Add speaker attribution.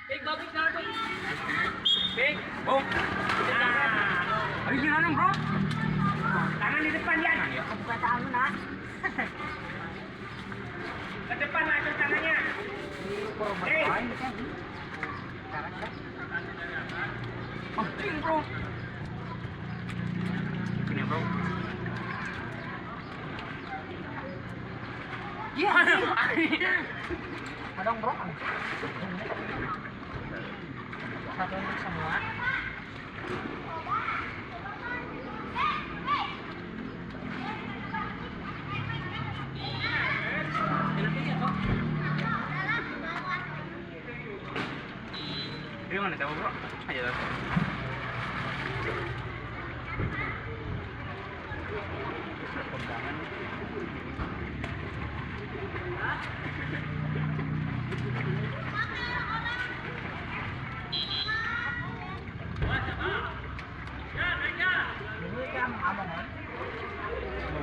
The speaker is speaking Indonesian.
Speaker 1: Big, big, big. Big.
Speaker 2: Oh. Nah. Ayo gimana, Bro?
Speaker 1: Tangan di depan ya.
Speaker 3: Buka tangan nak.
Speaker 1: Ke depan aja tangannya. Hei.
Speaker 2: Oh, ini, Bro. Ini, Bro.
Speaker 3: Iya.
Speaker 2: Madong, Bro.
Speaker 3: Satu untuk semua.
Speaker 2: Ini mana tahu, Bro? Ayo. Kondangan.
Speaker 3: Ini kan aman kan?